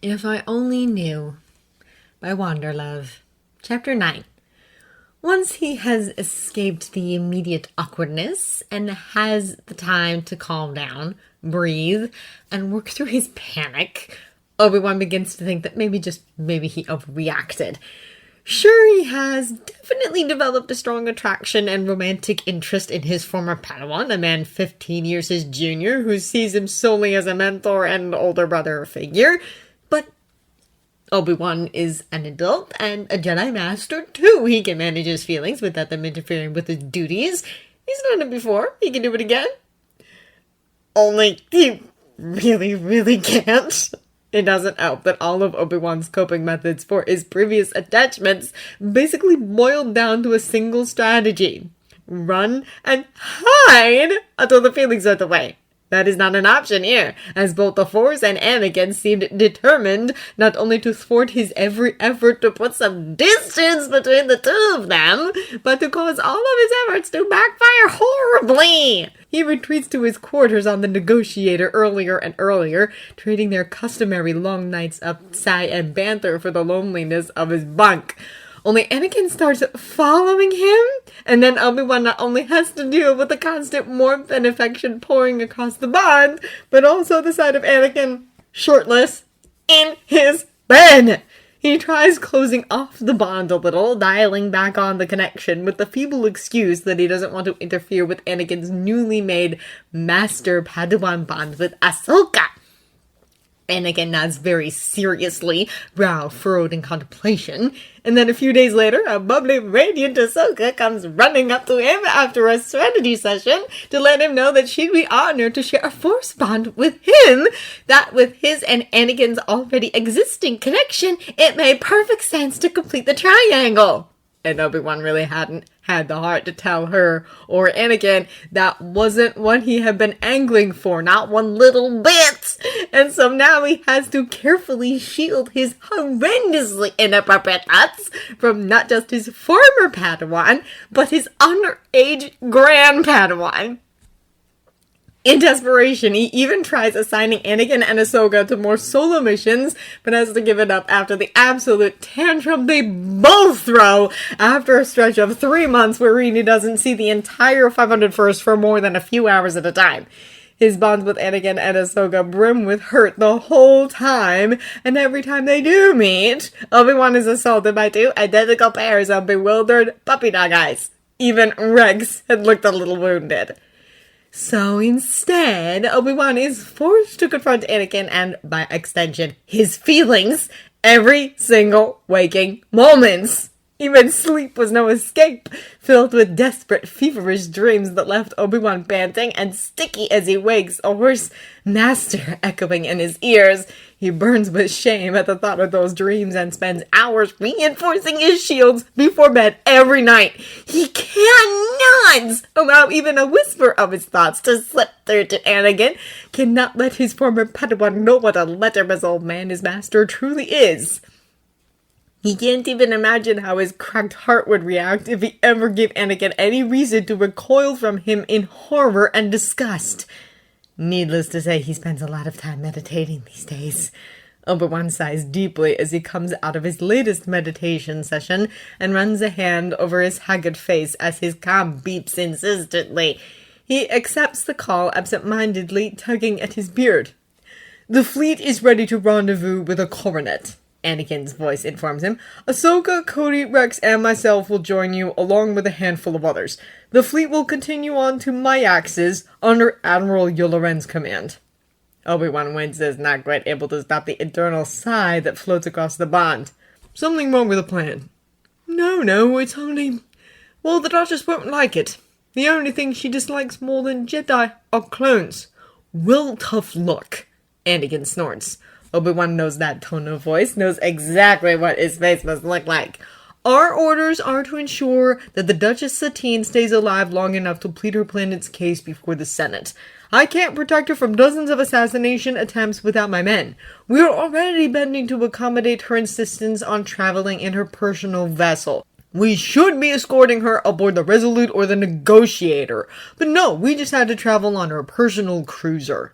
If I Only Knew by Wanderlove. Chapter 9. Once he has escaped the immediate awkwardness and has the time to calm down, breathe, and work through his panic, Obi-Wan begins to think that maybe he overreacted. Sure, he has definitely developed a strong attraction and romantic interest in his former padawan, a man 15 years his junior, who sees him solely as a mentor and older brother figure. But Obi-Wan is an adult and a Jedi Master too. He can manage his feelings without them interfering with his duties. He's done it before. He can do it again. Only he really, really can't. It doesn't help that all of Obi-Wan's coping methods for his previous attachments basically boiled down to a single strategy. Run and hide until the feelings are away. That is not an option here, as both the Force and Anakin seemed determined not only to thwart his every effort to put some distance between the two of them, but to cause all of his efforts to backfire horribly. He retreats to his quarters on the Negotiator earlier and earlier, trading their customary long nights of tzai and banter for the loneliness of his bunk. Only Anakin starts following him, and then Obi-Wan not only has to deal with the constant warmth and affection pouring across the bond, but also the sight of Anakin, shirtless, in his bed. He tries closing off the bond a little, dialing back on the connection with the feeble excuse that he doesn't want to interfere with Anakin's newly made Master Padawan bond with Ahsoka. Anakin nods very seriously, brow furrowed in contemplation, and then a few days later, a bubbly, radiant Ahsoka comes running up to him after a strategy session to let him know that she'd be honored to share a Force bond with him, that with his and Anakin's already existing connection, it made perfect sense to complete the triangle. And Obi-Wan really hadn't had the heart to tell her or Anakin that wasn't what he had been angling for, not one little bit. And so now he has to carefully shield his horrendously inappropriate thoughts from not just his former Padawan, but his underage grand Padawan. In desperation, he even tries assigning Anakin and Ahsoka to more solo missions, but has to give it up after the absolute tantrum they both throw after a stretch of 3 months where he doesn't see the entire 501st for more than a few hours at a time. His bonds with Anakin and Ahsoka brim with hurt the whole time, and every time they do meet, Obi-Wan is assaulted by two identical pairs of bewildered puppy dog eyes. Even Rex had looked a little wounded. So instead, Obi-Wan is forced to confront Anakin and, by extension, his feelings every single waking moment. Even sleep was no escape, filled with desperate, feverish dreams that left Obi-Wan panting and sticky as he wakes, a hoarse master echoing in his ears. He burns with shame at the thought of those dreams and spends hours reinforcing his shields before bed every night. He cannot allow even a whisper of his thoughts to slip through to Anakin, cannot let his former Padawan know what a lecherous old man his master truly is. He can't even imagine how his cracked heart would react if he ever gave Anakin any reason to recoil from him in horror and disgust. Needless to say, he spends a lot of time meditating these days. Obi-Wan sighs deeply as he comes out of his latest meditation session and runs a hand over his haggard face as his comm beeps insistently. He accepts the call absent-mindedly, tugging at his beard. "The fleet is ready to rendezvous with a coronet," Anakin's voice informs him. "Ahsoka, Cody, Rex, and myself will join you, along with a handful of others. The fleet will continue on to my axis under Admiral Yularen's command." Obi-Wan winces, not quite able to stop the internal sigh that floats across the bond. "Something wrong with the plan?" No, it's only... Well, the Duchess won't like it. The only thing she dislikes more than Jedi are clones." "Well, tough luck," Anakin snorts. Obi-Wan knows that tone of voice, knows exactly what his face must look like. "Our orders are to ensure that the Duchess Satine stays alive long enough to plead her planet's case before the Senate. I can't protect her from dozens of assassination attempts without my men. We are already bending to accommodate her insistence on traveling in her personal vessel. We should be escorting her aboard the Resolute or the Negotiator. But no, we just had to travel on her personal cruiser."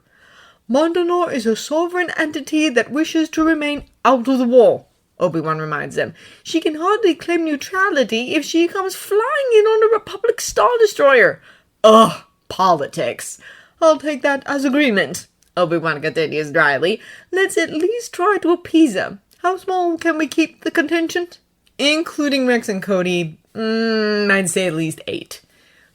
Mandalore is a sovereign entity that wishes to remain out of the war, Obi-Wan reminds him. She can hardly claim neutrality if she comes flying in on a Republic Star Destroyer. Ugh, politics. I'll take that as agreement, Obi-Wan continues dryly. Let's at least try to appease her. How small can we keep the contention? Including Rex and Cody, I'd say at least 8.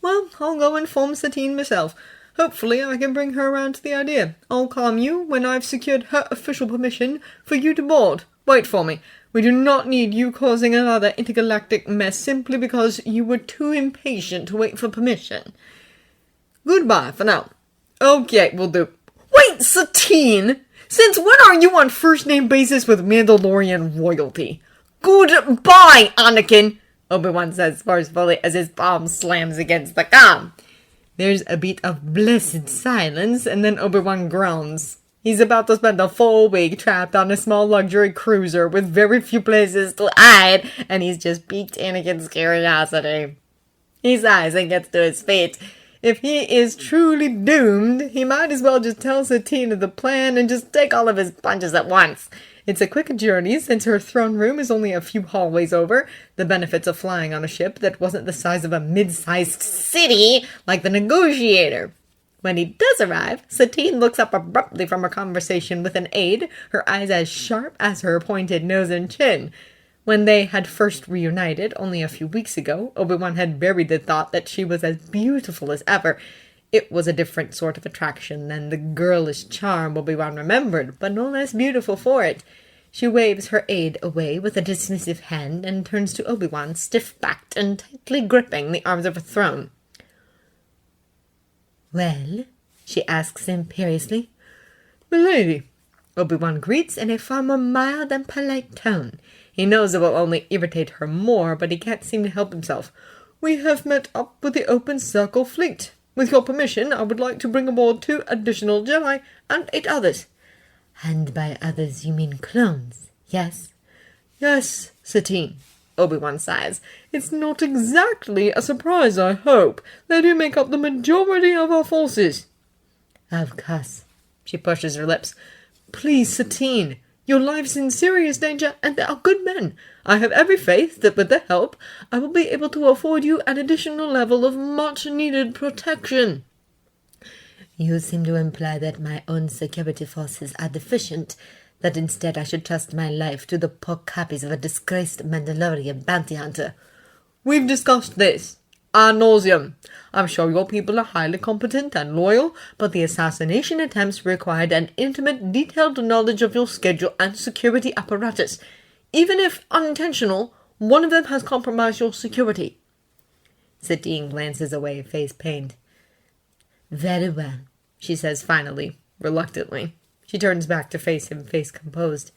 Well, I'll go inform Satine myself. Hopefully I can bring her around to the idea. I'll calm you when I've secured her official permission for you to board. Wait for me. We do not need you causing another intergalactic mess simply because you were too impatient to wait for permission. Goodbye for now. Okay, we'll do. Wait, Satine! Since when are you on first-name basis with Mandalorian royalty? Goodbye, Anakin! Obi-Wan says forcefully as his palm slams against the comm. There's a beat of blessed silence, and then Obi-Wan groans. He's about to spend a full week trapped on a small luxury cruiser with very few places to hide, and he's just piqued Anakin's curiosity. He sighs and gets to his feet. If he is truly doomed, he might as well just tell Satine of the plan and just take all of his punches at once. It's a quick journey since her throne room is only a few hallways over. The benefits of flying on a ship that wasn't the size of a mid-sized city like the Negotiator. When he does arrive, Satine looks up abruptly from her conversation with an aide, her eyes as sharp as her pointed nose and chin. When they had first reunited only a few weeks ago, Obi-Wan had buried the thought that she was as beautiful as ever. It was a different sort of attraction than the girlish charm Obi-Wan remembered, but no less beautiful for it. She waves her aide away with a dismissive hand and turns to Obi-Wan, stiff-backed and tightly gripping the arms of her throne. "Well?" she asks imperiously. "Milady," Obi-Wan greets in a far more mild and polite tone. He knows it will only irritate her more, but he can't seem to help himself. "We have met up with the Open Circle fleet. With your permission, I would like to bring aboard 2 additional Jedi and 8 others. "And by others you mean clones, yes?" "Yes, Satine," Obi-Wan sighs. "It's not exactly a surprise, I hope. They do make up the majority of our forces." "Of course." She pushes her lips. "Please, Satine. Your life's in serious danger, and they are good men. I have every faith that with their help, I will be able to afford you an additional level of much-needed protection." "You seem to imply that my own security forces are deficient, that instead I should trust my life to the poor copies of a disgraced Mandalorian bounty hunter." "We've discussed this ad nauseum. I'm sure your people are highly competent and loyal, but the assassination attempts required an intimate, detailed knowledge of your schedule and security apparatus. Even if unintentional, one of them has compromised your security." Satine glances away, face pained. "Very well," she says finally, reluctantly. She turns back to face him, face composed.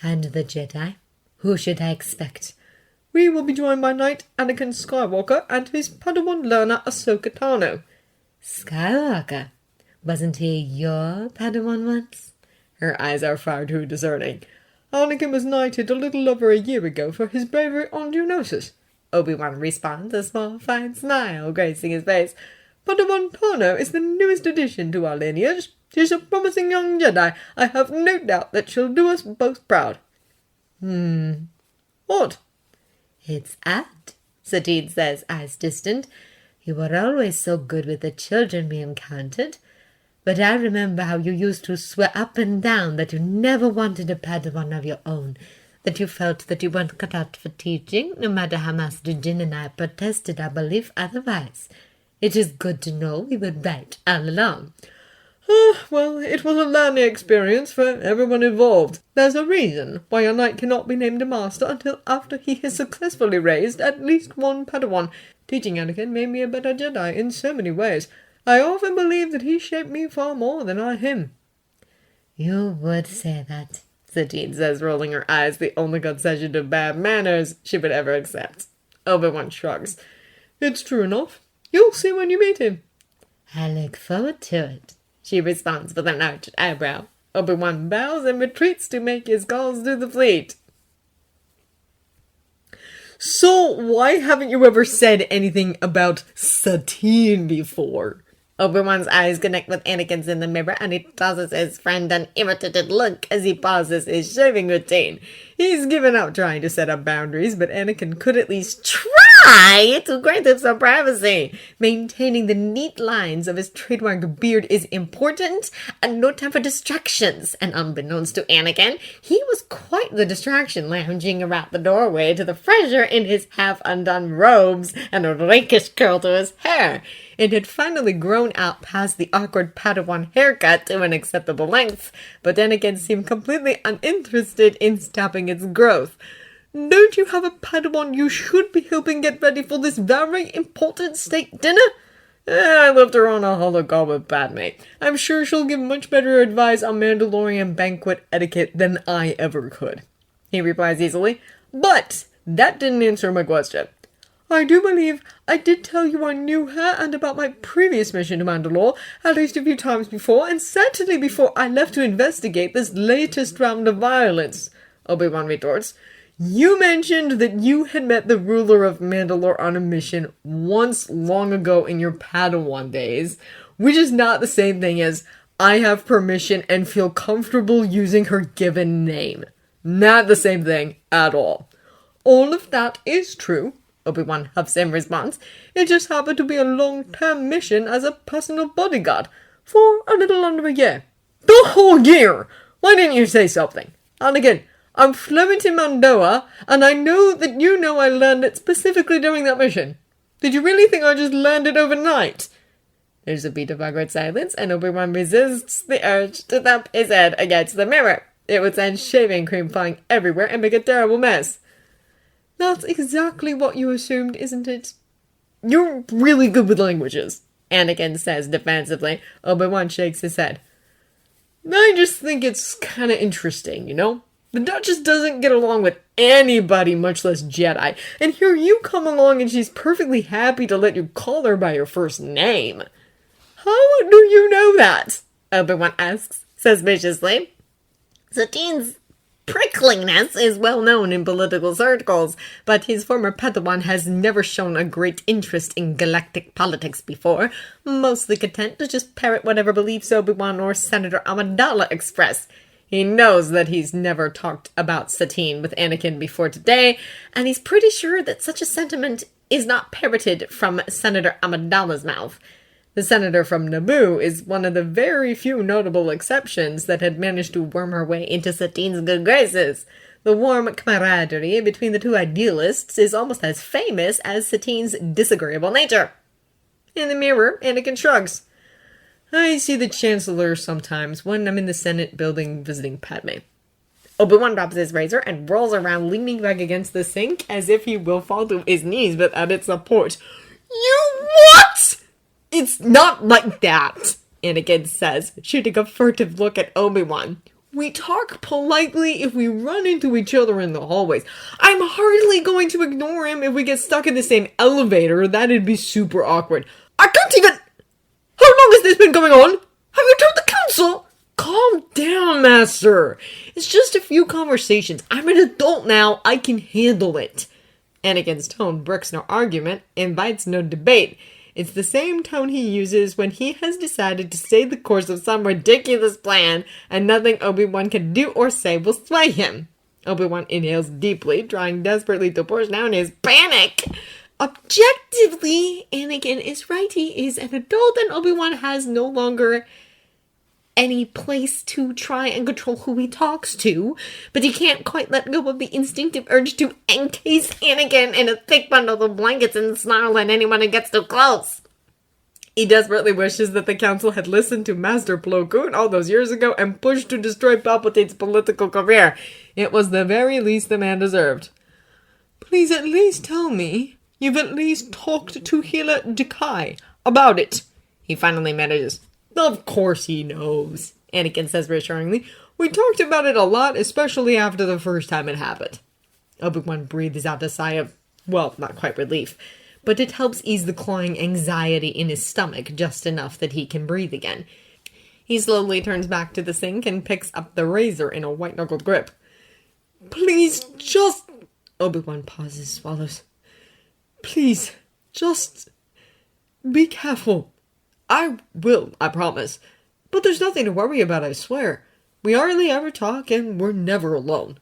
"And the Jedi? Who should I expect?" "We will be joined by Knight Anakin Skywalker and his padawan learner Ahsoka Tano." "Skywalker? Wasn't he your padawan once?" Her eyes are far too discerning. "Anakin was knighted a little over a year ago for his bravery on Duchess." Obi-Wan responds, a small, fine smile gracing his face. "Padawan Tano is the newest addition to our lineage. She's a promising young Jedi. I have no doubt that she'll do us both proud." "What?" "It's odd," Satine says, eyes distant. "You were always so good with the children we encountered. But I remember how you used to swear up and down that you never wanted a padawan of your own, that you felt that you weren't cut out for teaching, no matter how Master Jin and I protested our belief otherwise. It is good to know we were right all along." Well, it was a learning experience for everyone involved. There's a reason why a knight cannot be named a master until after he has successfully raised at least one padawan. Teaching Anakin made me a better Jedi in so many ways. I often believe that he shaped me far more than I him." "You would say that," Satine says, rolling her eyes, the only concession to bad manners she would ever accept. Obi-Wan shrugs. "It's true enough. You'll see when you meet him." "I look forward to it," she responds with an arched eyebrow. Obi-Wan bows and retreats to make his calls to the fleet. "So why haven't you ever said anything about Satine before?" Obi-Wan's eyes connect with Anakin's in the mirror, and he tosses his friend an irritated look as he pauses his shaving routine. He's given up trying to set up boundaries, but Anakin could at least try to grant him some privacy. Maintaining the neat lines of his trademark beard is important, and no time for distractions. And unbeknownst to Anakin, he was quite the distraction, lounging around the doorway to the fresher in his half-undone robes and a rakish curl to his hair. It had finally grown out past the awkward padawan haircut to an acceptable length, but Anakin seemed completely uninterested in stopping its growth. "Don't you have a padawan you should be helping get ready for this very important state dinner?" I left her on a holocaust with Padme. I'm sure she'll give much better advice on Mandalorian banquet etiquette than I ever could," he replies easily. "But that didn't answer my question. I do believe I did tell you I knew her and about my previous mission to Mandalore at least a few times before, and certainly before I left to investigate this latest round of violence," Obi-Wan retorts. "You mentioned that you had met the ruler of Mandalore on a mission once long ago in your Padawan days, which is not the same thing as I have permission and feel comfortable using her given name. Not the same thing at all." "All of that is true," Obi-Wan huffs in response. "It just happened to be a long-term mission as a personal bodyguard for a little under a year." "The whole year! Why didn't you say something? And again, I'm fluent in Mandoa, and I know that you know I learned it specifically during that mission. Did you really think I just learned it overnight?" There's a beat of awkward silence, and Obi-Wan resists the urge to thump his head against the mirror. It would send shaving cream flying everywhere and make a terrible mess. "That's exactly what you assumed, isn't it?" "You're really good with languages," Anakin says defensively. Obi-Wan shakes his head. "I just think it's kind of interesting, you know? The Duchess doesn't get along with anybody, much less Jedi, and here you come along and she's perfectly happy to let you call her by your first name." "How do you know that?" Obi-Wan asks suspiciously. Satine's prickliness is well known in political circles, but his former Padawan has never shown a great interest in galactic politics before, mostly content to just parrot whatever beliefs Obi-Wan or Senator Amidala express. He knows that he's never talked about Satine with Anakin before today, and he's pretty sure that such a sentiment is not parroted from Senator Amidala's mouth. The senator from Naboo is one of the very few notable exceptions that had managed to worm her way into Satine's good graces. The warm camaraderie between the two idealists is almost as famous as Satine's disagreeable nature. In the mirror, Anakin shrugs. "I see the Chancellor sometimes when I'm in the Senate building visiting Padme." Obi-Wan drops his razor and rolls around leaning back against the sink as if he will fall to his knees without its support. "You what?" "It's not like that," Anakin says, shooting a furtive look at Obi-Wan. "We talk politely if we run into each other in the hallways. I'm hardly going to ignore him if we get stuck in the same elevator. That'd be super awkward. I can't even... How long has this been going on? Have you told the council?" "Calm down, Master. It's just a few conversations. I'm an adult now. I can handle it." Anakin's tone brooks no argument, invites no debate. It's the same tone he uses when he has decided to stay the course of some ridiculous plan, and nothing Obi-Wan can do or say will sway him. Obi-Wan inhales deeply, trying desperately to push down his panic. Objectively, Anakin is right. He is an adult, and Obi-Wan has no longer any place to try and control who he talks to, but he can't quite let go of the instinctive urge to encase Anakin in a thick bundle of blankets and snarl at anyone who gets too close. He desperately wishes that the council had listened to Master Plo Koon all those years ago and pushed to destroy Palpatine's political career. It was the very least the man deserved. "Please at least tell me you've at least talked to Hila Dekai about it," he finally manages. "Of course he knows," Anakin says reassuringly. "We talked about it a lot, especially after the first time it happened." Obi-Wan breathes out a sigh of, well, not quite relief, but it helps ease the clawing anxiety in his stomach just enough that he can breathe again. He slowly turns back to the sink and picks up the razor in a white-knuckled grip. "Please, just..." Obi-Wan pauses, swallows. "Please, just... be careful. I will, I promise. But there's nothing to worry about, I swear. We hardly ever talk, and we're never alone.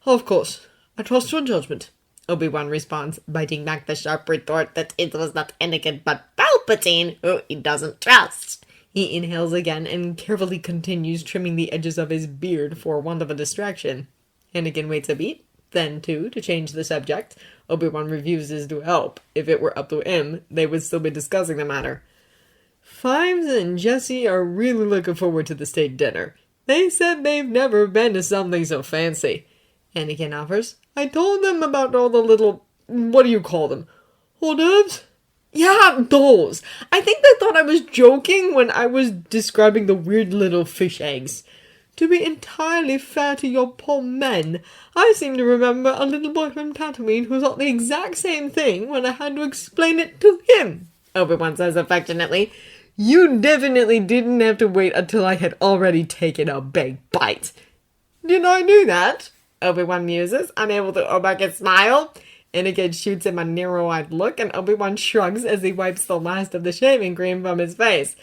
Of course, I trust your judgment, Obi-Wan responds, biting back the sharp retort that it was not Anakin but Palpatine who he doesn't trust. He inhales again and carefully continues trimming the edges of his beard for want of a distraction. Anakin waits a beat, then two, to change the subject. Obi-Wan refuses to help. If it were up to him, they would still be discussing the matter. Fives and Jesse are really looking forward to the state dinner. They said they've never been to something so fancy. Anakin offers. I told them about all the little, what do you call them? Hors d'oeuvres? Yeah, those. I think they thought I was joking when I was describing the weird little fish eggs. To be entirely fair to your poor men, I seem to remember a little boy from Tatooine who thought the exact same thing when I had to explain it to him, Obi-Wan says affectionately. You definitely didn't have to wait until I had already taken a big bite. Did I do that? Obi-Wan muses, unable to hold back a smile. Anakin shoots him a narrow-eyed look, and Obi-Wan shrugs as he wipes the last of the shaving cream from his face.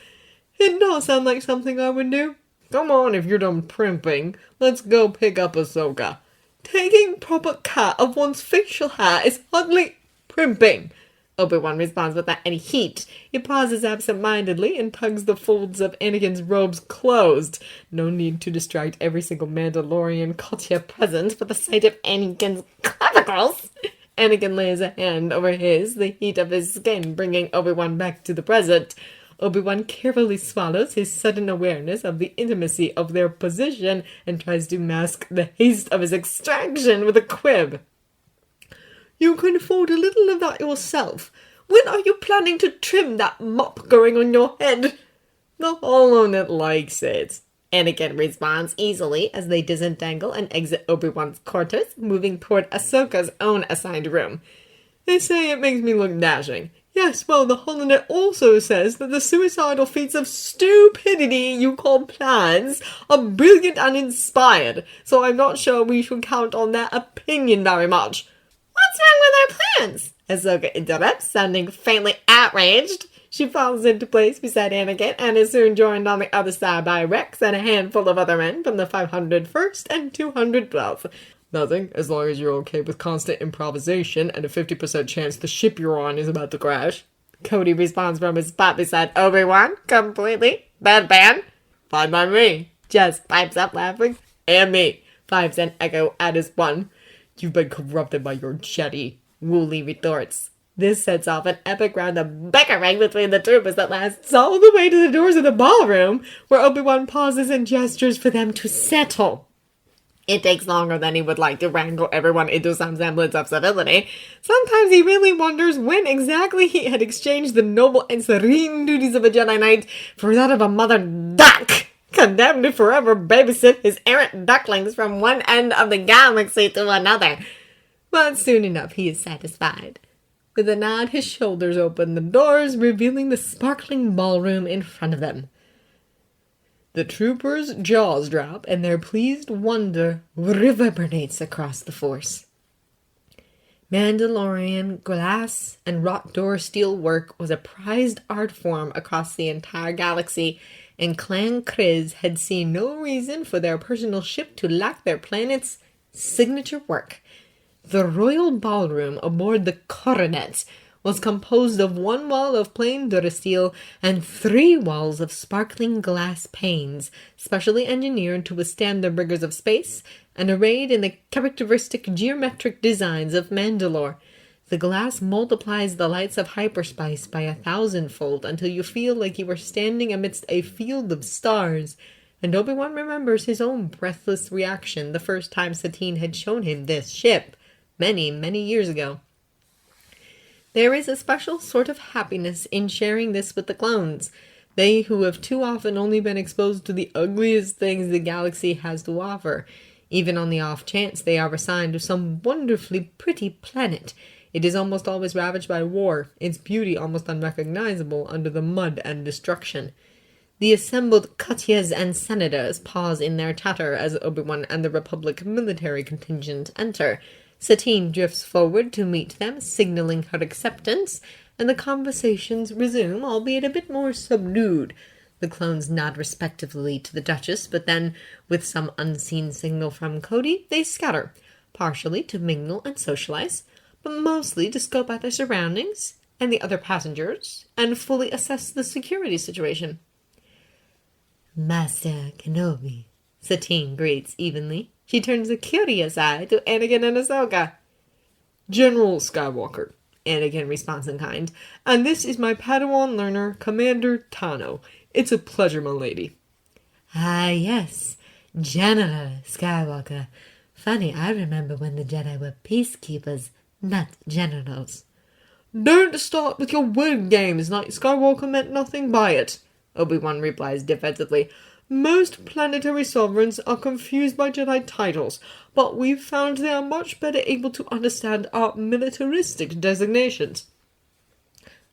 It does sound like something I would do. Come on, if you're done primping, let's go pick up Ahsoka. Taking proper care of one's facial hair is hardly primping. Obi-Wan responds without any heat. He pauses absent-mindedly and tugs the folds of Anakin's robes closed. No need to distract every single Mandalorian courtier present with the sight of Anakin's clavicles. Anakin lays a hand over his, the heat of his skin bringing Obi-Wan back to the present. Obi-Wan carefully swallows his sudden awareness of the intimacy of their position and tries to mask the haste of his extraction with a quib. You can afford a little of that yourself. When are you planning to trim that mop going on your head? The Hollow Knight likes it, Anakin responds easily as they disentangle and exit Obi-Wan's quarters, moving toward Ahsoka's own assigned room. They say it makes me look dashing. Yes, well, the Hollow Knight also says that the suicidal feats of stupidity you call plans are brilliant and inspired, so I'm not sure we should count on their opinion very much. What's wrong with our plans? Ahsoka interrupts, sounding faintly outraged. She falls into place beside Anakin and is soon joined on the other side by Rex and a handful of other men from the 501st and 212th. Nothing, as long as you're okay with constant improvisation and a 50% chance the ship you're on is about to crash. Cody responds from his spot beside Obi-Wan, completely. Bad ban. Fine by me. Jess pipes up laughing. And me. Fives and echo at his one. You've been corrupted by your jetty, Wooly retorts. This sets off an epic round of bickering between the troopers that lasts all the way to the doors of the ballroom, where Obi-Wan pauses and gestures for them to settle. It takes longer than he would like to wrangle everyone into some semblance of civility. Sometimes he really wonders when exactly he had exchanged the noble and serene duties of a Jedi Knight for that of a mother duck, condemned to forever babysit his errant ducklings from one end of the galaxy to another. But soon enough he is satisfied. With a nod, his shoulders open the doors, revealing the sparkling ballroom in front of them. The troopers' jaws drop, and their pleased wonder reverberates across the Force. Mandalorian glass and wrought door steel work was a prized art form across the entire galaxy, and Clan Kryz had seen no reason for their personal ship to lack their planet's signature work. The royal ballroom aboard the Coronet was composed of one wall of plain durasteel and 3 walls of sparkling glass panes, specially engineered to withstand the rigors of space and arrayed in the characteristic geometric designs of Mandalore. The glass multiplies the lights of hyperspace by 1,000-fold until you feel like you are standing amidst a field of stars, and Obi-Wan remembers his own breathless reaction the first time Satine had shown him this ship, many, many years ago. There is a special sort of happiness in sharing this with the clones, they who have too often only been exposed to the ugliest things the galaxy has to offer. Even on the off chance they are assigned to some wonderfully pretty planet, it is almost always ravaged by war, its beauty almost unrecognizable under the mud and destruction. The assembled courtiers and senators pause in their chatter as Obi-Wan and the Republic military contingent enter. Satine drifts forward to meet them, signaling her acceptance, and the conversations resume, albeit a bit more subdued. The clones nod respectively to the Duchess, but then, with some unseen signal from Cody, they scatter, partially to mingle and socialize, but mostly to scope out their surroundings and the other passengers, and fully assess the security situation. Master Kenobi, Satine greets evenly. She turns a curious eye to Anakin and Ahsoka. General Skywalker, Anakin responds in kind, and this is my padawan learner, Commander Tano. It's a pleasure, my lady. Ah, yes, General Skywalker. Funny, I remember when the Jedi were peacekeepers, not generals. Don't start with your word games like Skywalker meant nothing by it, Obi-Wan replies defensively. Most planetary sovereigns are confused by Jedi titles, but we've found they are much better able to understand our militaristic designations.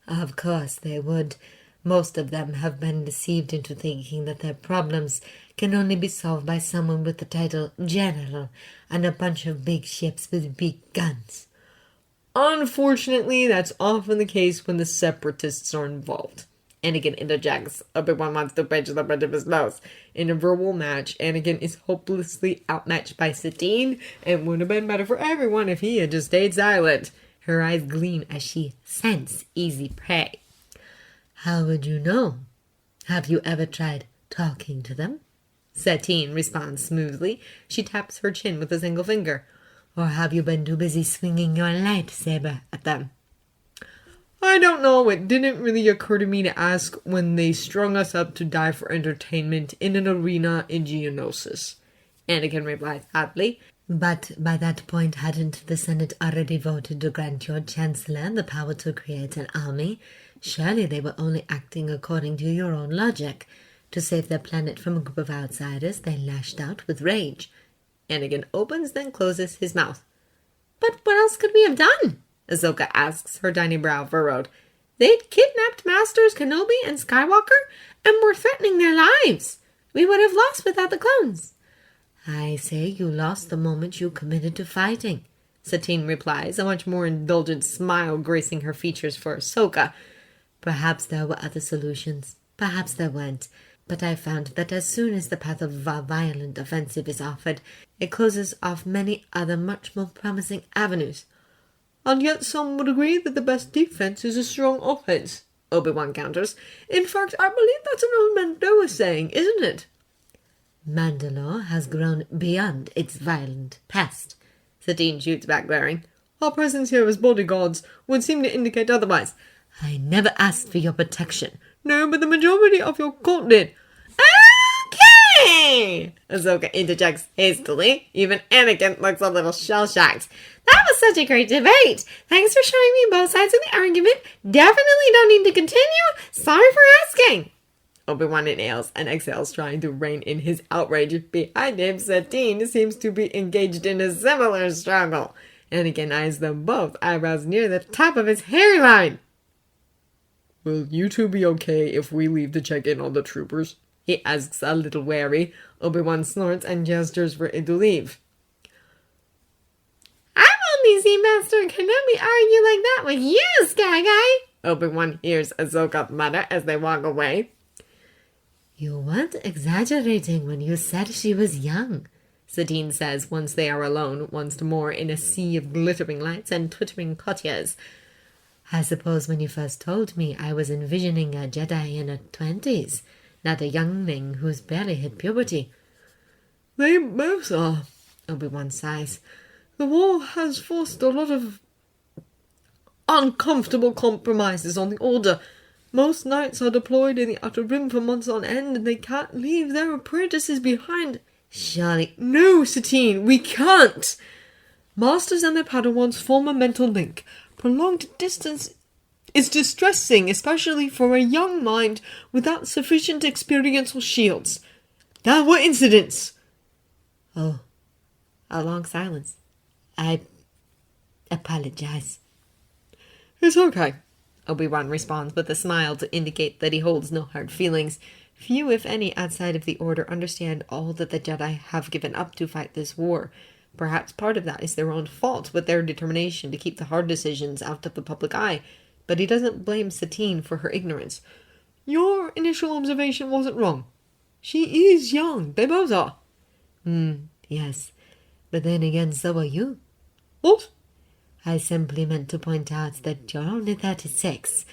Of course they would. Most of them have been deceived into thinking that their problems can only be solved by someone with the title General and a bunch of big ships with big guns. Unfortunately, that's often the case when the Separatists are involved. Anakin interjects. Obi-Wan wants to pinch the bridge of his nose. In a verbal match, Anakin is hopelessly outmatched by Satine, and would have been better for everyone if he had just stayed silent. Her eyes gleam as she scents easy prey. How would you know? Have you ever tried talking to them? Satine responds smoothly. She taps her chin with a single finger. Or have you been too busy swinging your lightsaber at them? I don't know. It didn't really occur to me to ask when they strung us up to die for entertainment in an arena in Geonosis. Anakin replies happily. But by that point, hadn't the Senate already voted to grant your Chancellor the power to create an army? Surely they were only acting according to your own logic. To save their planet from a group of outsiders, they lashed out with rage. Anakin opens, then closes his mouth. But what else could we have done? Ahsoka asks, her tiny brow furrowed. They'd kidnapped Masters Kenobi and Skywalker, and were threatening their lives. We would have lost without the clones. I say you lost the moment you committed to fighting, Satine replies, a much more indulgent smile gracing her features for Ahsoka. Perhaps there were other solutions. Perhaps there weren't. But I found that as soon as the path of a violent offensive is offered, it closes off many other much more promising avenues. And yet some would agree that the best defense is a strong offense, Obi-Wan counters. In fact, I believe that's an old Mandela saying, isn't it? Mandalore has grown beyond its violent past, Satine shoots back glaring. Our presence here as bodyguards would seem to indicate otherwise. I never asked for your protection. No, but the majority of your court did. Okay! Ahsoka interjects hastily. Even Anakin looks a little shell-shocked. That was such a great debate. Thanks for showing me both sides of the argument. Definitely don't need to continue. Sorry for asking. Obi-Wan inhales and exhales, trying to rein in his outrage. Behind him, Satine seems to be engaged in a similar struggle. Anakin eyes them both, eyebrows near the top of his hairline. Will you two be okay if we leave to check in on the troopers? He asks, a little wary. Obi-Wan snorts and gestures for it to leave. I've only seen Master Kenobi argue like that with you, Sky Guy! Obi-Wan hears Ahsoka mutter as they walk away. You weren't exaggerating when you said she was young, Satine says once they are alone once more in a sea of glittering lights and twittering courtiers. I suppose when you first told me I was envisioning a Jedi in her 20s, not a youngling who's barely hit puberty. They both are, Obi-Wan sighs. The war has forced a lot of uncomfortable compromises on the Order. Most knights are deployed in the Outer Rim for months on end, and they can't leave their apprentices behind. Surely... No, Satine, we can't! Masters and their Padawans form a mental link. Prolonged distance is distressing, especially for a young mind without sufficient experiential shields. There were incidents. Oh, a long silence. I apologize. It's okay, Obi-Wan responds with a smile to indicate that he holds no hard feelings. Few, if any, outside of the Order understand all that the Jedi have given up to fight this war. Perhaps part of that is their own fault, with their determination to keep the hard decisions out of the public eye. but he doesn't blame Satine for her ignorance. Your initial observation wasn't wrong. She is young. They both are. Yes. But then again, so are you. What? I simply meant to point out that you're only 36.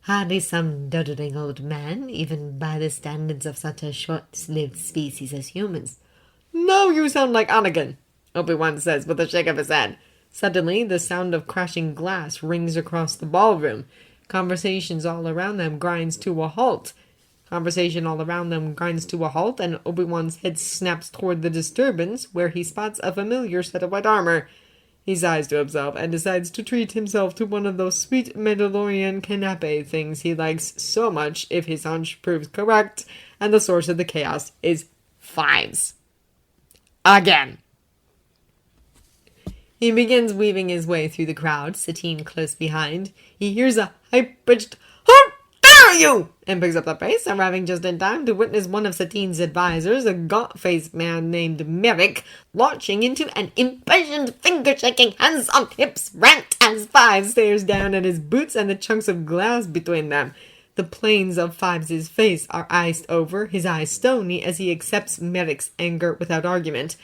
Hardly some doddering old man, even by the standards of such a short-lived species as humans. Now you sound like Anakin, Obi-Wan says with a shake of his head. Suddenly, the sound of crashing glass rings across the ballroom. Conversations all around them grinds to a halt. And Obi-Wan's head snaps toward the disturbance, where he spots a familiar set of white armor. He sighs to himself and decides to treat himself to one of those sweet Mandalorian canapé things he likes so much if his hunch proves correct, and the source of the chaos is fives. Again. He begins weaving his way through the crowd, Satine close behind. He hears a high-pitched, "How dare you!" and picks up the pace, arriving just in time to witness one of Satine's advisors, a gaunt-faced man named Merrick, launching into an impatient, finger-shaking, hands-on-hips rant as Fives stares down at his boots and the chunks of glass between them. The planes of Fives' face are iced over, his eyes stony as he accepts Merrick's anger without argument.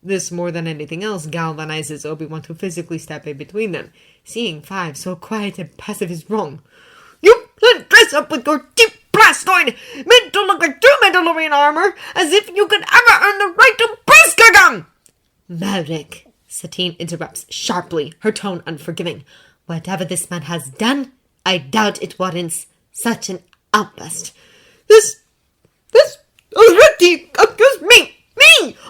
This, more than anything else, galvanizes Obi-Wan to physically step in between them. Seeing Fives so quiet and passive is wrong. "You can't dress up with your cheap blastoid, made to look like true Mandalorian armor, as if you could ever earn the right to Briskagum!" Merrick, Satine interrupts sharply, her tone unforgiving. Whatever this man has done, I doubt it warrants such an outburst. This Already accused me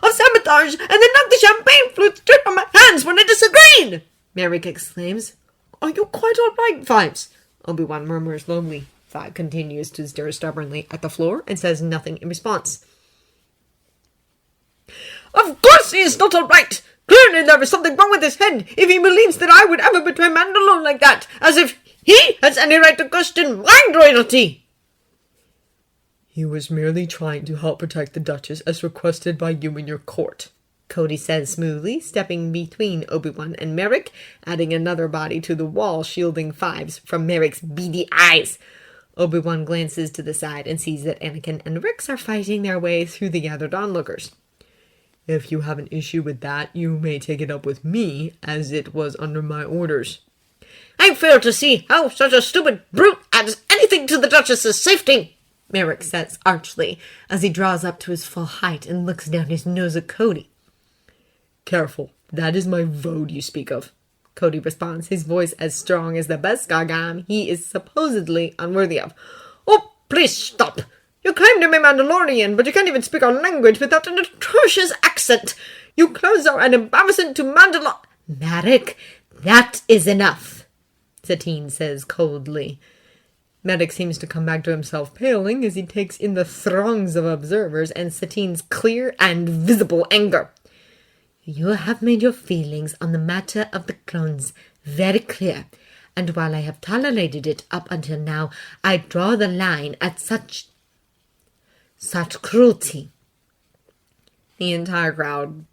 of sabotage, and then knocked the champagne flute straight from my hands when I disagreed! Merrick exclaims. "Are you quite all right, Fives?" Obi-Wan murmurs lowly. Five continues to stare stubbornly at the floor and says nothing in response. "Of course he is not all right! Clearly there is something wrong with his head if he believes that I would ever betray Mandalore like that, as if he has any right to question my royalty!" "He was merely trying to help protect the Duchess as requested by you in your court," Cody says smoothly, stepping between Obi-Wan and Merrick, adding another body to the wall, shielding Fives from Merrick's beady eyes. Obi-Wan glances to the side and sees that Anakin and Rex are fighting their way through the gathered onlookers. "If you have an issue with that, you may take it up with me, as it was under my orders." "I fail to see how such a stupid brute adds anything to the Duchess's safety," Merrick says archly, as he draws up to his full height and looks down his nose at Cody. "Careful, that is my vote you speak of," Cody responds, his voice as strong as the Beskar he is supposedly unworthy of. "Oh, please stop! You claim to be Mandalorian, but you can't even speak our language without an atrocious accent! Your clothes are an embarrassment to Mandalore—" Merrick, that is enough, Satine says coldly. Merrick seems to come back to himself, paling as he takes in the throngs of observers and Satine's clear and visible anger. You have made your feelings on the matter of the clones very clear, and while I have tolerated it up until now, I draw the line at such cruelty. The entire crowd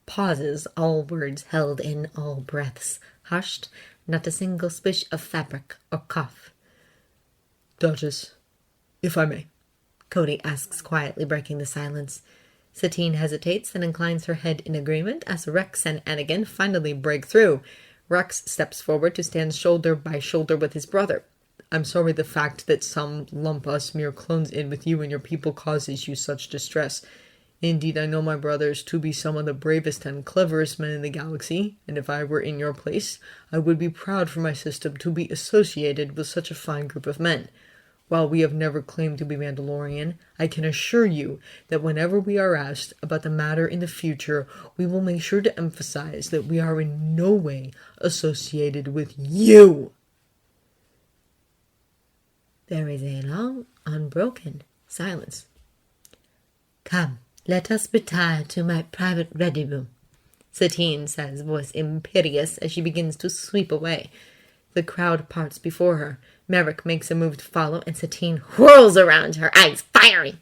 pauses, all words held in, all breaths hushed, not a single swish of fabric or cough. "Duchess, if I may," Cody asks quietly, breaking the silence. Satine hesitates and inclines her head in agreement as Rex and Anakin finally break through. Rex steps forward to stand shoulder by shoulder with his brother. "I'm sorry the fact that some lump us mere clones in with you and your people causes you such distress. Indeed, I know my brothers to be some of the bravest and cleverest men in the galaxy, and if I were in your place, I would be proud for my system to be associated with such a fine group of men. While we have never claimed to be Mandalorian, I can assure you that whenever we are asked about the matter in the future, we will make sure to emphasize that we are in no way associated with you." There is a long, unbroken silence. "Come, let us retire to my private ready room," Satine says, voice imperious as she begins to sweep away. The crowd parts before her. Merrick makes a move to follow, and Satine whirls around, her eyes fiery.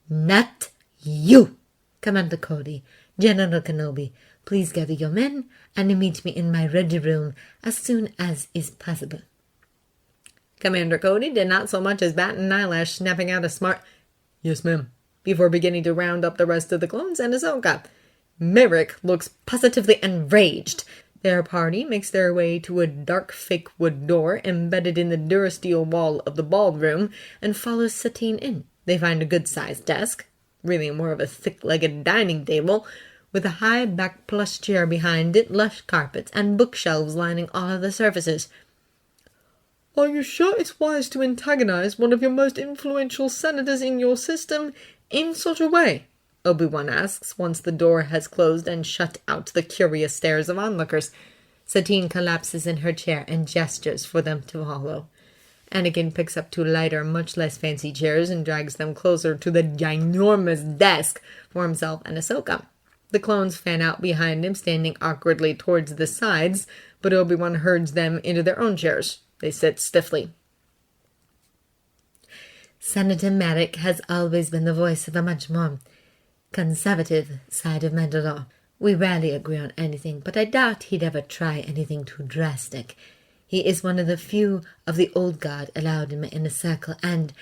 "Not you!" Commander Cody. "General Kenobi, please gather your men and meet me in my ready room as soon as is possible." Commander Cody did not so much as bat an eyelash, snapping out a smart, "Yes, ma'am," before beginning to round up the rest of the clones and Ahsoka. Merrick looks positively enraged. Their party makes their way to a dark fake wood door embedded in the durasteel wall of the ballroom and follows Satine in. They find a good-sized desk, really more of a thick-legged dining table, with a high-backed plush chair behind it, lush carpets, and bookshelves lining all of the surfaces. "Are you sure it's wise to antagonize one of your most influential senators in your system in such a way?" Obi-Wan asks, once the door has closed and shut out the curious stares of onlookers. Satine collapses in her chair and gestures for them to follow. Anakin picks up two lighter, much less fancy chairs and drags them closer to the ginormous desk for himself and Ahsoka. The clones fan out behind him, standing awkwardly towards the sides, but Obi-Wan herds them into their own chairs. They sit stiffly. Senator Merrick has always been the voice of a much more conservative side of Mandalore. We rarely agree on anything, but I doubt he'd ever try anything too drastic. He is one of the few of the old guard allowed in my inner circle, and,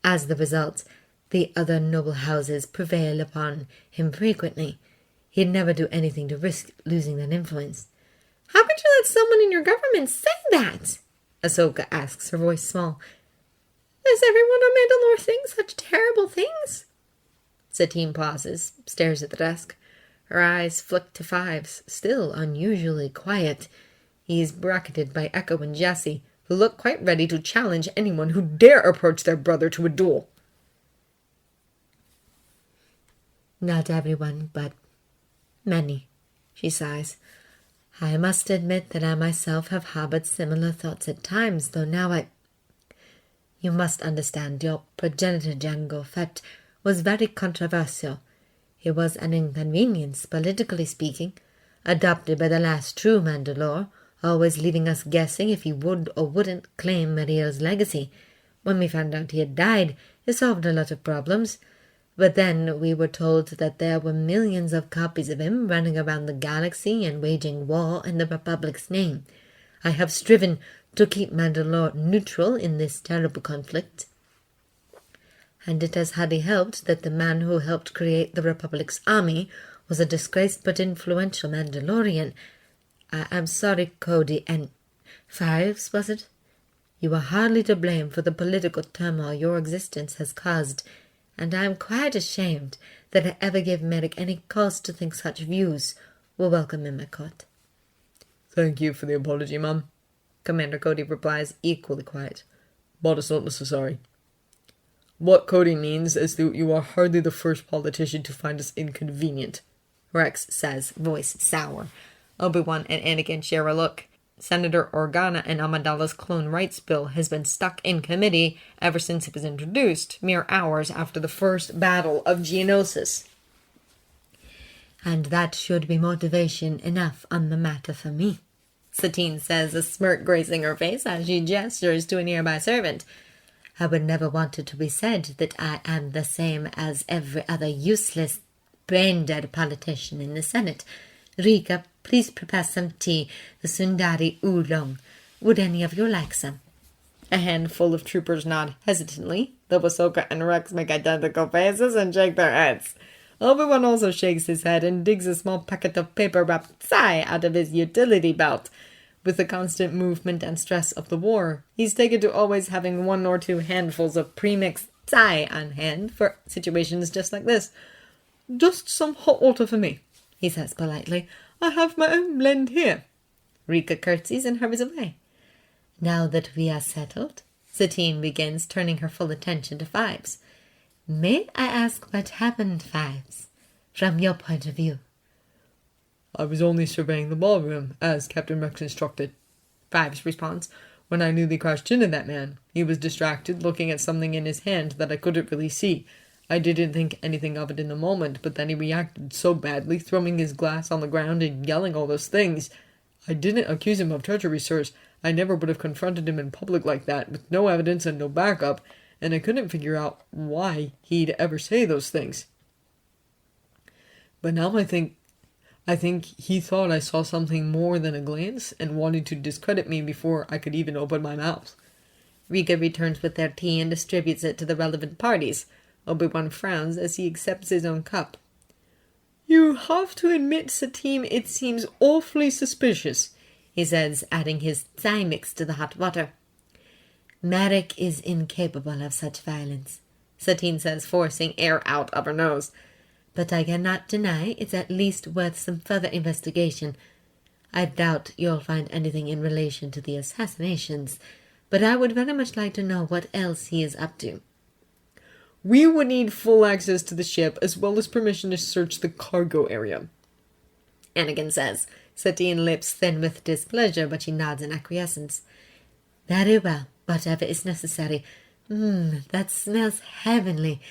as the result, the other noble houses prevail upon him frequently. He'd never do anything to risk losing that influence. How could you let someone in your government say that? Ahsoka asks, her voice small. Does everyone on Mandalore think such terrible things? Satine pauses, stares at the desk. Her eyes flick to Fives, still unusually quiet. He is bracketed by Echo and Jesse, who look quite ready to challenge anyone who dare approach their brother to a duel. Not everyone, but many, she sighs. I must admit that I myself have harbored similar thoughts at times, though now You must understand, your progenitor Jango Fett was very controversial. He was an inconvenience, politically speaking, adopted by the last true Mandalore, always leaving us guessing if he would or wouldn't claim Mariel's legacy. When we found out he had died, it solved a lot of problems. But then we were told that there were millions of copies of him running around the galaxy and waging war in the Republic's name. I have striven to keep Mandalore neutral in this terrible conflict. And it has hardly helped that the man who helped create the Republic's army was a disgraced but influential Mandalorian. I'm sorry, Cody, and Fives, was it? You are hardly to blame for the political turmoil your existence has caused, and I am quite ashamed that I ever gave Merrick any cause to think such views were welcome in my court. "Thank you for the apology, Mum," Commander Cody replies, equally quiet. "But it's not necessary. What Cody means is that you are hardly the first politician to find us inconvenient," Rex says, voice sour. Obi-Wan and Anakin share a look. Senator Organa and Amidala's Clone Rights Bill has been stuck in committee ever since it was introduced, mere hours after the first battle of Geonosis. And that should be motivation enough on the matter for me, Satine says, a smirk gracing her face as she gestures to a nearby servant. I would never want it to be said that I am the same as every other useless, brain-dead politician in the Senate. Rika, please prepare some tea, the Sundari oolong. Would any of you like some? A handful of troopers nod hesitantly, though Ahsoka and Rex make identical faces and shake their heads. Obi-Wan also shakes his head and digs a small packet of paper-wrapped tzai out of his utility belt. With the constant movement and stress of the war, he's taken to always having 1 or 2 handfuls of pre-mixed tzai on hand for situations just like this. "Just some hot water for me," he says politely. "I have my own blend here." Rika curtsies and hurries away. Now that we are settled, Satine begins, turning her full attention to Fives. May I ask what happened, Fives, from your point of view? "I was only surveying the ballroom, as Captain Rex instructed," Fives responds. "When I nearly crashed into that man, he was distracted, looking at something in his hand that I couldn't really see. I didn't think anything of it in the moment, but then he reacted so badly, throwing his glass on the ground and yelling all those things. I didn't accuse him of treachery, sirs. I never would have confronted him in public like that, with no evidence and no backup, and I couldn't figure out why he'd ever say those things. But now I think he thought I saw something more than a glance and wanted to discredit me before I could even open my mouth. Rika returns with their tea and distributes it to the relevant parties. Obi-Wan frowns as he accepts his own cup. You have to admit, Satine, it seems awfully suspicious, he says, adding his tzai mix to the hot water. Marek is incapable of such violence, Satine says, forcing air out of her nose. But I cannot deny it's at least worth some further investigation. I doubt you'll find anything in relation to the assassinations, but I would very much like to know what else he is up to. We would need full access to the ship, as well as permission to search the cargo area, Anakin says, Satine lips thin with displeasure, but she nods in acquiescence. Very well, whatever is necessary. That smells heavenly.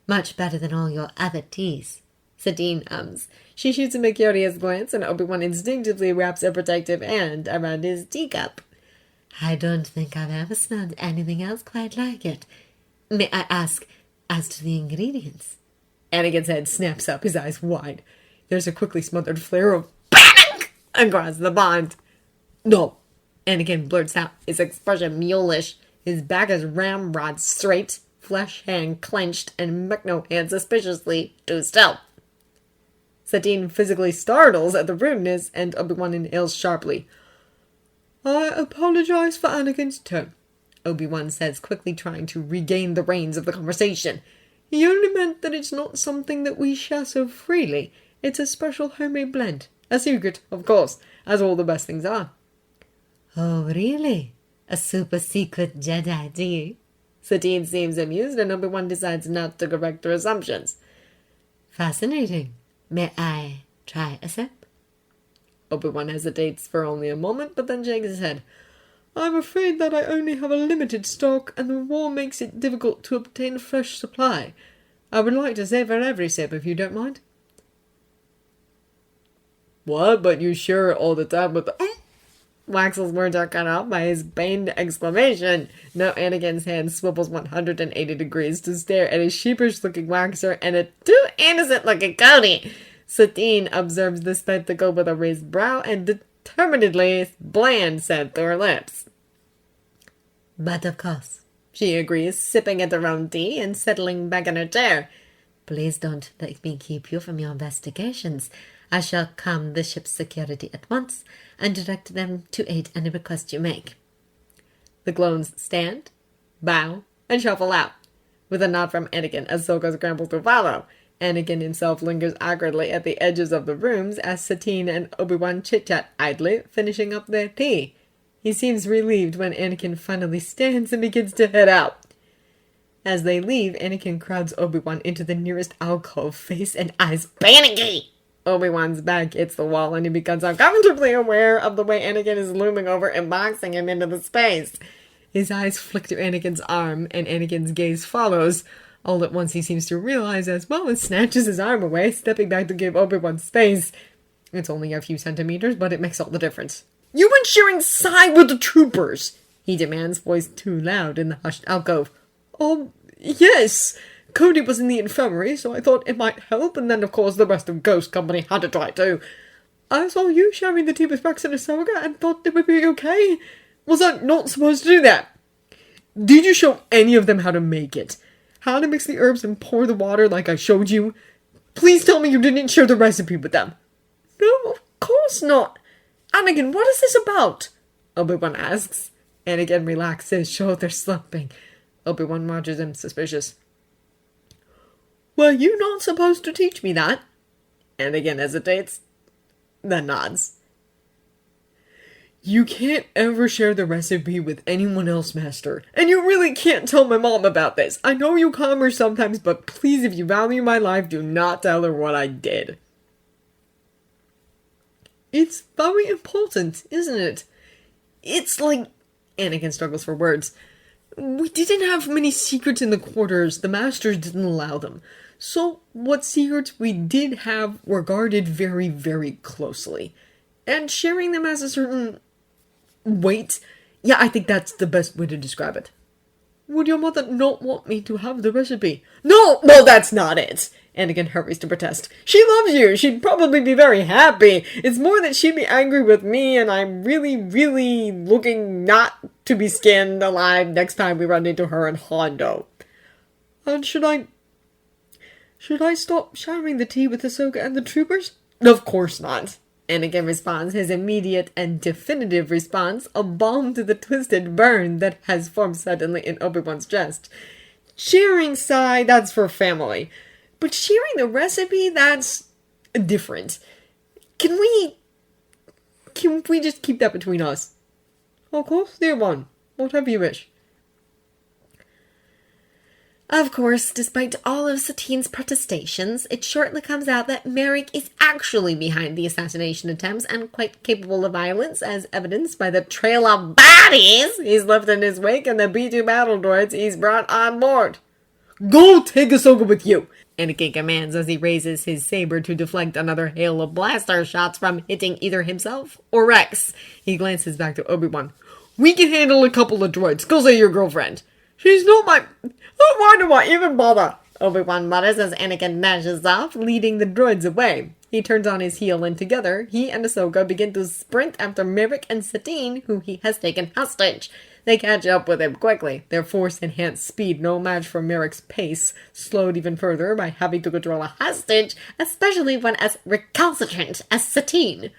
Much better than all your other teas. Satine hums. She shoots him a curious glance, and Obi-Wan instinctively wraps a protective hand around his teacup. I don't think I've ever smelled anything else quite like it. May I ask, as to the ingredients? Anakin's head snaps up, his eyes wide. There's a quickly smothered flare of panic across the pond. No, Anakin blurts out, his expression mulish. His back is ramrod straight, flesh hand clenched, and Mechno hand suspiciously too still. Satine physically startles at the rudeness, and Obi-Wan inhales sharply. I apologize for Anakin's tone, Obi-Wan says, quickly trying to regain the reins of the conversation. He only meant that it's not something that we share so freely. It's a special homemade blend. A secret, of course, as all the best things are. Oh, really? A super secret Jedi, do you? Satine seems amused, and Obi-Wan decides not to correct her assumptions. Fascinating. May I try a sip? Obi-Wan hesitates for only a moment, but then shakes his head. I'm afraid that I only have a limited stock, and the war makes it difficult to obtain a fresh supply. I would like to savor every sip, if you don't mind. What? But you share all the time with the... Waxel's words are cut off by his pained exclamation. Now Anakin's hand swivels 180 degrees to stare at a sheepish-looking Waxer and a too innocent-looking Cody. Satine observes the spectacle with a raised brow and determinedly bland scent through her lips. But of course, she agrees, sipping at her own tea and settling back in her chair. Please don't let me keep you from your investigations. I shall calm the ship's security at once and direct them to aid any request you make. The clones stand, bow, and shuffle out. With a nod from Anakin, Ahsoka scrambles to follow. Anakin himself lingers awkwardly at the edges of the rooms as Satine and Obi-Wan chit-chat idly, finishing up their tea. He seems relieved when Anakin finally stands and begins to head out. As they leave, Anakin crowds Obi-Wan into the nearest alcove, face and eyes panicky. Obi-Wan's back hits the wall and he becomes uncomfortably aware of the way Anakin is looming over and boxing him into the space. His eyes flick to Anakin's arm, and Anakin's gaze follows. All at once he seems to realize as well and snatches his arm away, stepping back to give Obi-Wan space. It's only a few centimeters, but it makes all the difference. You went sharing tzai with the troopers, he demands, voice too loud in the hushed alcove. Oh, yes. Cody was in the infirmary, so I thought it might help, and then of course the rest of Ghost Company had to try too. I saw you sharing the tea with Rex and Ahsoka and thought it would be okay. Was I not supposed to do that? Did you show any of them how to make it? How to mix the herbs and pour the water like I showed you? Please tell me you didn't share the recipe with them. No, of course not. Anakin, what is this about? Obi-Wan asks. Anakin relaxes, shoulders slumping. Obi-Wan watches him, suspicious. Were you not supposed to teach me that? Anakin hesitates, then nods. You can't ever share the recipe with anyone else, Master. And you really can't tell my mom about this. I know you calm her sometimes, but please, if you value my life, do not tell her what I did. It's very important, isn't it? It's like... Anakin struggles for words. We didn't have many secrets in the quarters. The Masters didn't allow them. So, what secrets we did have were guarded very, very closely. And sharing them has a certain... weight? Yeah, I think that's the best way to describe it. Would your mother not want me to have the recipe? No, that's not it! Anakin hurries to protest. She loves you. She'd probably be very happy. It's more that she'd be angry with me, and I'm really, really looking not to be skinned alive next time we run into her in Hondo. And should I stop sharing the tea with Ahsoka and the troopers? Of course not. Anakin responds, his immediate and definitive response, a balm to the twisted burn that has formed suddenly in Obi-Wan's chest. Sharing tzai, that's for family. But sharing the recipe, that's different. Can we just keep that between us? Of course, dear one. Whatever you wish. Of course, despite all of Satine's protestations, it shortly comes out that Merrick is actually behind the assassination attempts and quite capable of violence, as evidenced by the trail of bodies he's left in his wake and the B-2 battle droids he's brought on board. Go take Ahsoka with you, Anakin commands as he raises his saber to deflect another hail of blaster shots from hitting either himself or Rex. He glances back to Obi-Wan. We can handle a couple of droids. Go say your girlfriend. She's not my... Oh, why do I even bother? Obi-Wan mutters as Anakin dashes off, leading the droids away. He turns on his heel and together, he and Ahsoka begin to sprint after Merrick and Satine, who he has taken hostage. They catch up with him quickly, their force-enhanced speed no match for Merrick's pace, slowed even further by having to control a hostage, especially one as recalcitrant as Satine.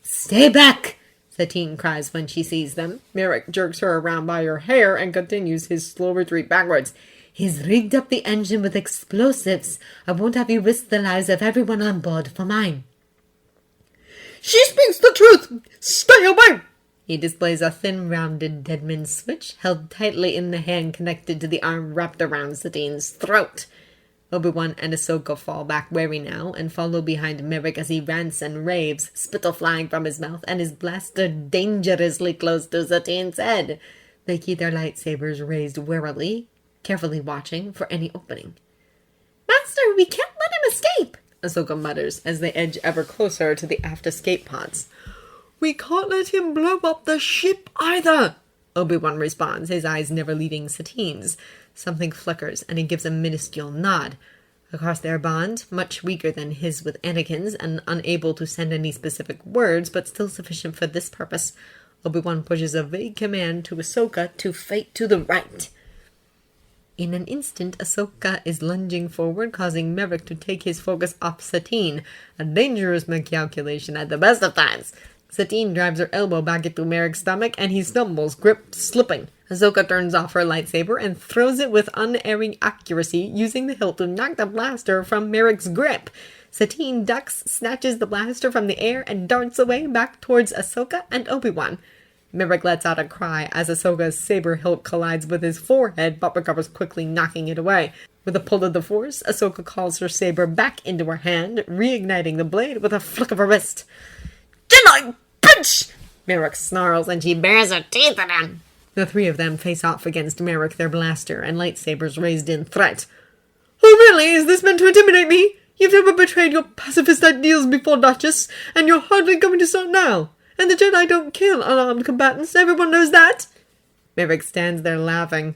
"Stay back!" Satine cries when she sees them. Merrick jerks her around by her hair and continues his slow retreat backwards. "He's rigged up the engine with explosives. I won't have you risk the lives of everyone on board for mine." "She speaks the truth! Stay away!" He displays a thin, rounded Deadman switch held tightly in the hand connected to the arm wrapped around Satine's throat. Obi-Wan and Ahsoka fall back wary now and follow behind Merrick as he rants and raves, spittle flying from his mouth and his blaster dangerously close to Satine's head. They keep their lightsabers raised warily, carefully watching for any opening. "Master, we can't let him escape," Ahsoka mutters as they edge ever closer to the aft escape pods. "We can't let him blow up the ship either," Obi-Wan responds, his eyes never leaving Satine's. Something flickers, and he gives a minuscule nod. Across their bond, much weaker than his with Anakin's, and unable to send any specific words, but still sufficient for this purpose, Obi-Wan pushes a vague command to Ahsoka to fight to the right. In an instant, Ahsoka is lunging forward, causing Merrick to take his focus off Satine, a dangerous miscalculation at the best of times. Satine drives her elbow back into Merrick's stomach, and he stumbles, grip slipping. Ahsoka turns off her lightsaber and throws it with unerring accuracy, using the hilt to knock the blaster from Merrick's grip. Satine ducks, snatches the blaster from the air, and darts away back towards Ahsoka and Obi-Wan. Merrick lets out a cry as Ahsoka's saber hilt collides with his forehead, but recovers quickly, knocking it away. With a pull of the Force, Ahsoka calls her saber back into her hand, reigniting the blade with a flick of her wrist. "Jedi bitch!" Merrick snarls, and she bares her teeth at him. The three of them face off against Merrick, their blaster and lightsabers raised in threat. "Oh, really? Is this meant to intimidate me? You've never betrayed your pacifist ideals before, Duchess, and you're hardly going to start now. And the Jedi don't kill unarmed combatants. Everyone knows that." Merrick stands there laughing.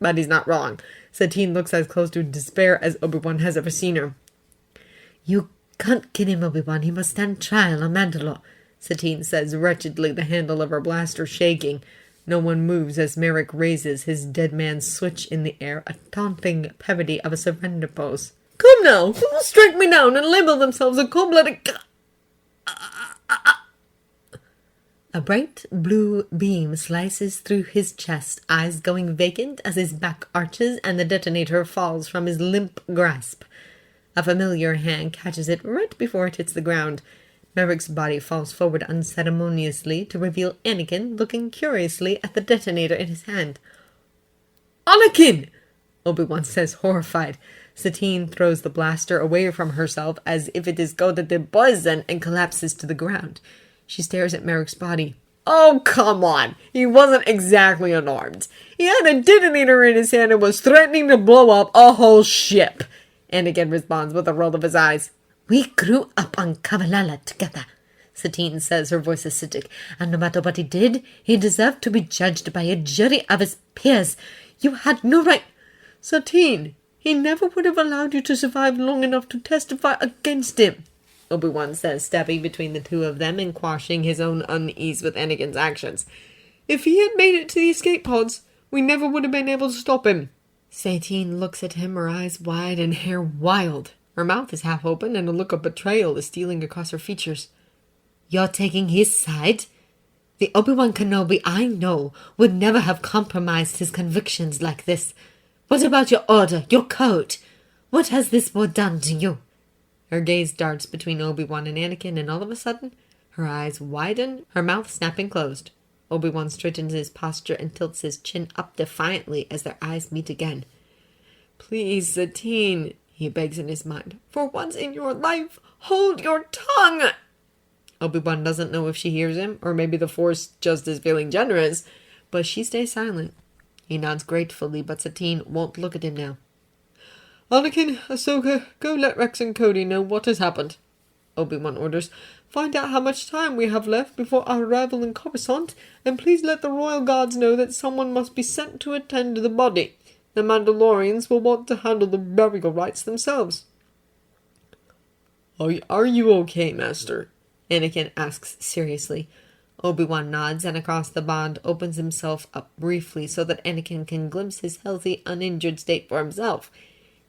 But he's not wrong. Satine looks as close to despair as Obi-Wan has ever seen her. "You can't kill him, Obi-Wan. He must stand trial on Mandalore," Satine says wretchedly, the handle of her blaster shaking. No one moves as Merrick raises his dead man's switch in the air, a taunting parody of a surrender pose. "Come now, who will strike me down and label themselves a cold-blooded..." A bright blue beam slices through his chest, eyes going vacant as his back arches and the detonator falls from his limp grasp. A familiar hand catches it right before it hits the ground. Merrick's body falls forward unceremoniously to reveal Anakin looking curiously at the detonator in his hand. "Anakin!" Obi-Wan says, horrified. Satine throws the blaster away from herself as if it is coated in poison and collapses to the ground. She stares at Merrick's body. "Oh, come on. He wasn't exactly unarmed. He had a detonator in his hand and was threatening to blow up a whole ship," Anakin responds with a roll of his eyes. "We grew up on Kavalala together," Satine says, her voice acidic, "and no matter what he did, he deserved to be judged by a jury of his peers. You had no right—" "Satine, He never would have allowed you to survive long enough to testify against him, Obi-Wan says, stepping between the two of them and quashing his own unease with Anakin's actions. If he had made it to the escape pods, we never would have been able to stop him. Satine looks at him, her eyes wide and hair wild. Her mouth is half open and a look of betrayal is stealing across her features. You're taking his side? The Obi-Wan Kenobi I know would never have compromised his convictions like this. What about your order, your code? What has this war done to you? Her gaze darts between Obi-Wan and Anakin, and all of a sudden, her eyes widen, her mouth snapping closed. Obi-Wan straightens his posture and tilts his chin up defiantly as their eyes meet again. Please, Satine, he begs in his mind, for once in your life, hold your tongue! Obi-Wan doesn't know if she hears him, or maybe the Force just is feeling generous, but she stays silent. He nods gratefully, but Satine won't look at him now. Anakin, Ahsoka, go let Rex and Cody know what has happened, Obi-Wan orders. Find out how much time we have left before our arrival in Coruscant, and please let the royal guards know that someone must be sent to attend to the body. The Mandalorians will want to handle the burial rites themselves. Are you okay, Master? Anakin asks seriously. Obi-Wan nods, and across the bond opens himself up briefly so that Anakin can glimpse his healthy, uninjured state for himself.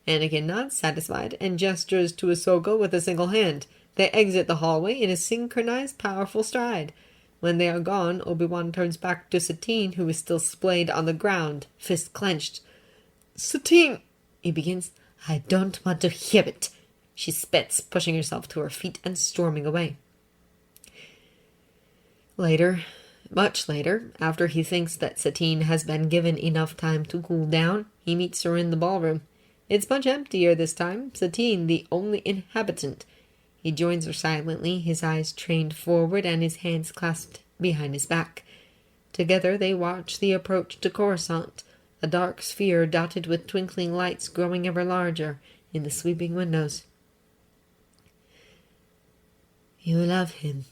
Anakin nods, satisfied, and gestures to Ahsoka with a single hand. They exit the hallway in a synchronized, powerful stride. When they are gone, Obi-Wan turns back to Satine, who is still splayed on the ground, fist clenched. Satine, he begins. I don't want to hear it. She spits, pushing herself to her feet and storming away. Later, much later, after he thinks that Satine has been given enough time to cool down, he meets her in the ballroom. It's much emptier this time, Satine the only inhabitant. He joins her silently, his eyes trained forward and his hands clasped behind his back. Together they watch the approach to Coruscant, a dark sphere dotted with twinkling lights growing ever larger in the sweeping windows. You love him,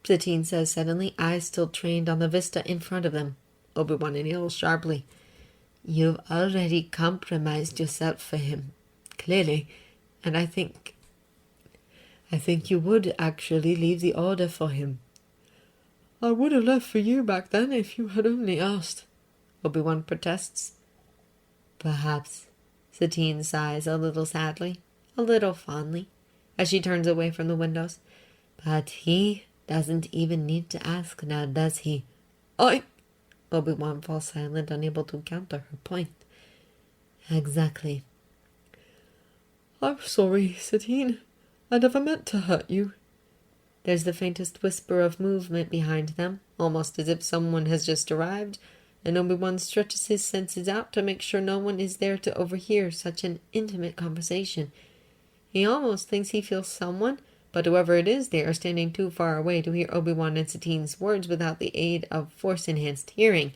Satine says suddenly, eyes still trained on the vista in front of them. Obi-Wan inhales sharply. You've already compromised yourself for him, clearly, and I think you would actually leave the order for him. I would have left for you back then if you had only asked, Obi-Wan protests. Perhaps, Satine sighs a little sadly, a little fondly, as she turns away from the windows. But he doesn't even need to ask now, does he? Obi-Wan falls silent, unable to counter her point. Exactly. I'm sorry, Satine. I never meant to hurt you. There's the faintest whisper of movement behind them, almost as if someone has just arrived, and Obi-Wan stretches his senses out to make sure no one is there to overhear such an intimate conversation. He almost thinks he feels someone, but whoever it is, they are standing too far away to hear Obi-Wan and Satine's words without the aid of Force-enhanced hearing.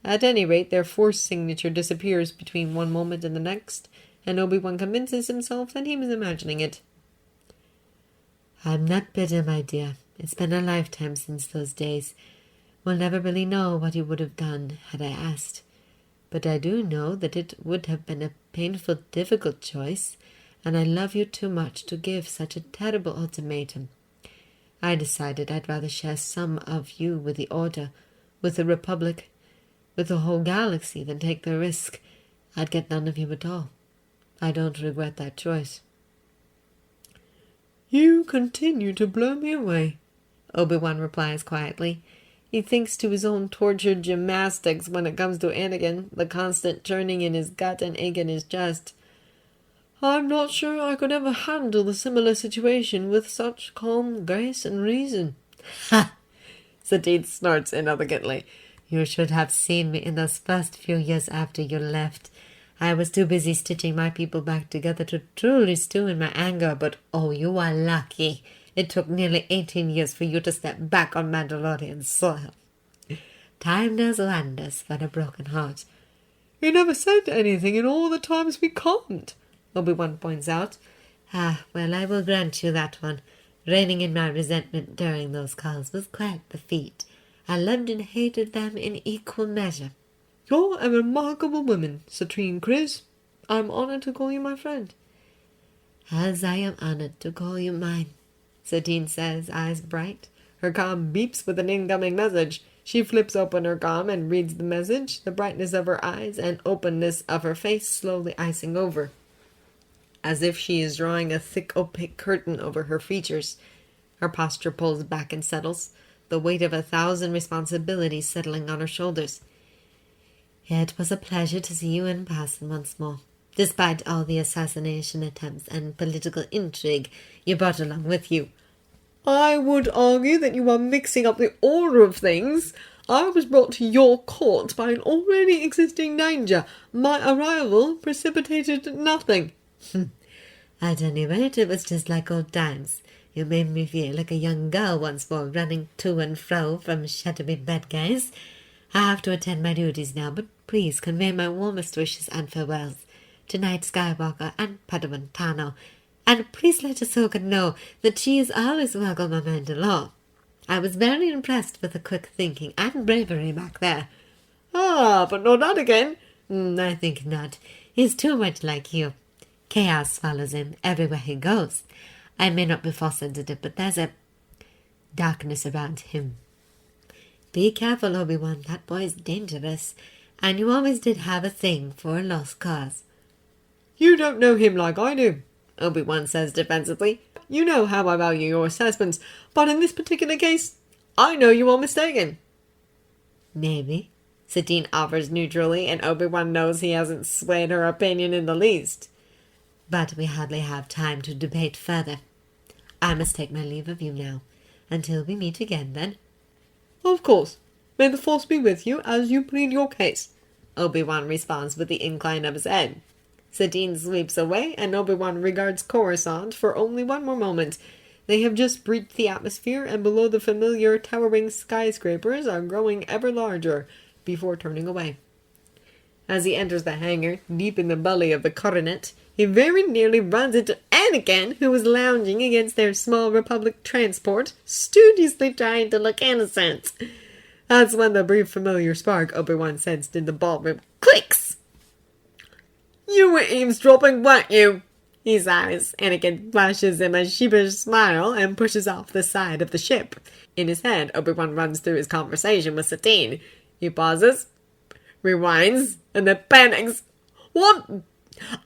At any rate, their Force signature disappears between one moment and the next, and Obi-Wan convinces himself that he was imagining it. I'm not bitter, my dear. It's been a lifetime since those days. We'll never really know what you would have done had I asked. But I do know that it would have been a painful, difficult choice, and I love you too much to give such a terrible ultimatum. I decided I'd rather share some of you with the Order, with the Republic, with the whole galaxy than take the risk I'd get none of you at all. I don't regret that choice. You continue to blow me away, Obi-Wan replies quietly. He thinks to his own tortured gymnastics when it comes to Anakin, the constant churning in his gut and ache in his chest. I'm not sure I could ever handle a similar situation with such calm grace and reason. Ha! Satine snorts inelegantly. You should have seen me in those first few years after you left. I was too busy stitching my people back together to truly stew in my anger, but oh, you are lucky. It took nearly 18 years for you to step back on Mandalorian soil. Time does wonders for a broken heart. You never said anything in all the times we can't, Obi-Wan points out. Well, I will grant you that one. Reining in my resentment during those calls was quite the feat. I loved and hated them in equal measure. You're a remarkable woman, Satine Kryze, I'm honored to call you my friend. As I am honored to call you mine, Satine says, eyes bright. Her comm beeps with an incoming message. She flips open her comm and reads the message, the brightness of her eyes and openness of her face slowly icing over, as if she is drawing a thick opaque curtain over her features. Her posture pulls back and settles, the weight of 1,000 responsibilities settling on her shoulders. It was a pleasure to see you in person once more. Despite all the assassination attempts and political intrigue you brought along with you. I would argue that you are mixing up the order of things. I was brought to your court by an already existing danger. My arrival precipitated nothing. At any rate, it was just like old times. You made me feel like a young girl once more, running to and fro from shadowy bed guys. I have to attend my duties now, but please convey my warmest wishes and farewells to Knight Skywalker and Padawan Tano. And please let Ahsoka know that she is always welcome on Mandalore. I was very impressed with the quick thinking and bravery back there. Ah, but not that again. I think not. He's too much like you. Chaos follows him everywhere he goes. I may not be force sensitive, but there's a darkness around him. Be careful, Obi-Wan. That boy's dangerous. And you always did have a thing for a lost cause. You don't know him like I do, Obi-Wan says defensively. You know how I value your assessments, but in this particular case, I know you are mistaken. Maybe, Satine offers neutrally, and Obi-Wan knows he hasn't swayed her opinion in the least. But we hardly have time to debate further. I must take my leave of you now. Until we meet again, then. Of course. May the Force be with you as you plead your case. Obi-Wan responds with the incline of his head. Satine sweeps away, and Obi-Wan regards Coruscant for only one more moment. They have just breached the atmosphere, and below the familiar towering skyscrapers are growing ever larger, before turning away. As he enters the hangar, deep in the belly of the coronet, he very nearly runs into Anakin, who was lounging against their small Republic transport, studiously trying to look innocent. That's when the brief familiar spark Obi-Wan sensed in the ballroom clicks. You were eavesdropping, weren't you? He sighs. Anakin flashes him a sheepish smile and pushes off the side of the ship. In his head, Obi-Wan runs through his conversation with Satine. He pauses, rewinds, and then panics. What?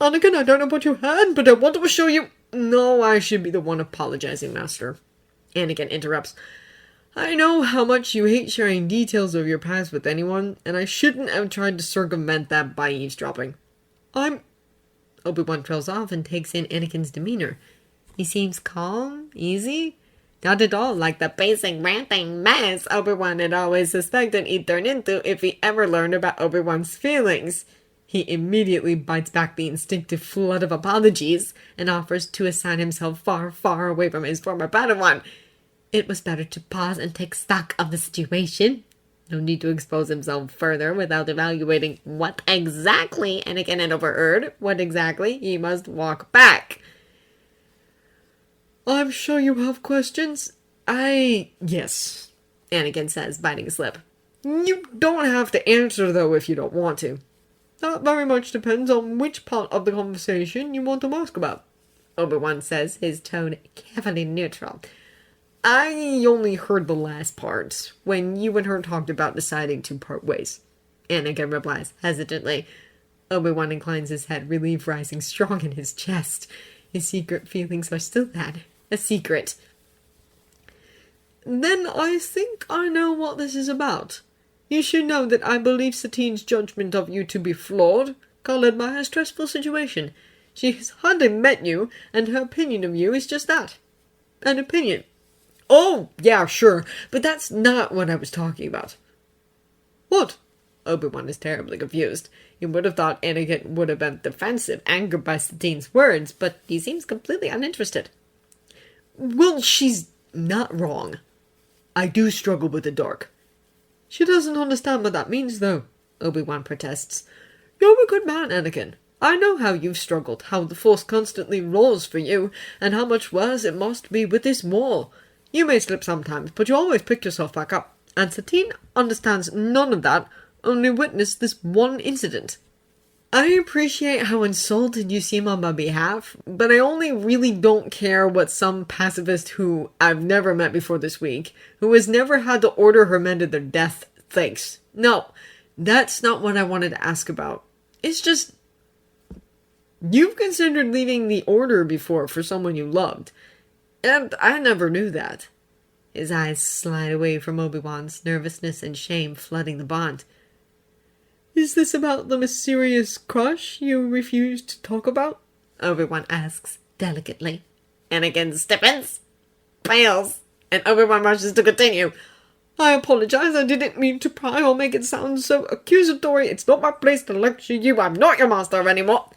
Anakin, I don't know what you heard, but I want to assure you... No, I should be the one apologizing, Master. Anakin interrupts. I know how much you hate sharing details of your past with anyone, and I shouldn't have tried to circumvent that by eavesdropping. Obi-Wan trails off and takes in Anakin's demeanor. He seems calm, easy, not at all like the basic ranting mess Obi-Wan had always suspected he'd turn into if he ever learned about Obi-Wan's feelings. He immediately bites back the instinctive flood of apologies and offers to assign himself far, far away from his former Padawan. It was better to pause and take stock of the situation. No need to expose himself further without evaluating what exactly Anakin had overheard, what exactly he must walk back. I'm sure you have questions. Yes, Anakin says, biting his lip. You don't have to answer, though, if you don't want to. That very much depends on which part of the conversation you want to ask about, Obi-Wan says, his tone carefully neutral. I only heard the last part, when you and her talked about deciding to part ways. Anakin replies hesitantly. Obi-Wan inclines his head, relief rising strong in his chest. His secret feelings are still that, a secret. Then I think I know what this is about. You should know that I believe Satine's judgment of you to be flawed, colored by her stressful situation. She has hardly met you, and her opinion of you is just that. An opinion. Oh, yeah, sure, but that's not what I was talking about. What? Obi-Wan is terribly confused. He would have thought Anakin would have been defensive, angered by Satine's words, but he seems completely uninterested. Well, she's not wrong. I do struggle with the dark. She doesn't understand what that means, though, Obi-Wan protests. You're a good man, Anakin. I know how you've struggled, how the Force constantly roars for you, and how much worse it must be with this war. You may slip sometimes, but you always pick yourself back up. And Satine understands none of that, only witnessed this one incident. I appreciate how insulted you seem on my behalf, but I only really don't care what some pacifist who I've never met before this week, who has never had to order her men to their death, thinks. No, that's not what I wanted to ask about. It's just, you've considered leaving the order before for someone you loved, and I never knew that. His eyes slide away from Obi-Wan's, nervousness and shame flooding the bond. Is this about the mysterious crush you refused to talk about? Obi-Wan asks, delicately. Anakin stiffens, pales, and Obi-Wan rushes to continue. I apologize, I didn't mean to pry or make it sound so accusatory. It's not my place to lecture you. I'm not your master anymore.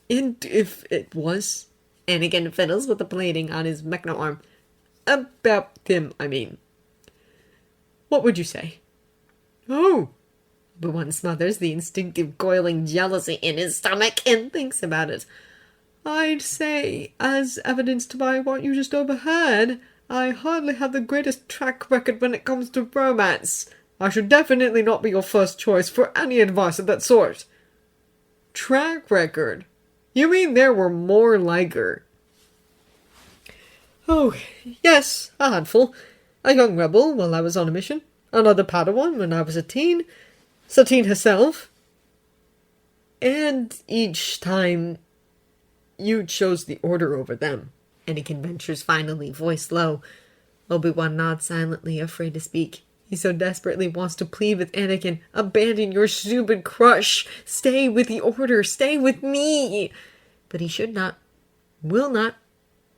And if it was? Anakin fiddles with the plating on his mechno arm. About him, I mean. What would you say? Oh. Obi-Wan smothers the instinctive coiling jealousy in his stomach and thinks about it. I'd say, as evidenced by what you just overheard, I hardly have the greatest track record when it comes to romance. I should definitely not be your first choice for any advice of that sort. Track record? You mean there were more like her? Oh, yes, a handful. A young rebel while I was on a mission. Another padawan when I was a teen. Satine herself. And each time, you chose the order over them. Anakin ventures finally, voice low. Obi-Wan nods silently, afraid to speak. He so desperately wants to plead with Anakin, abandon your stupid crush, stay with the order, stay with me. But he should not, will not,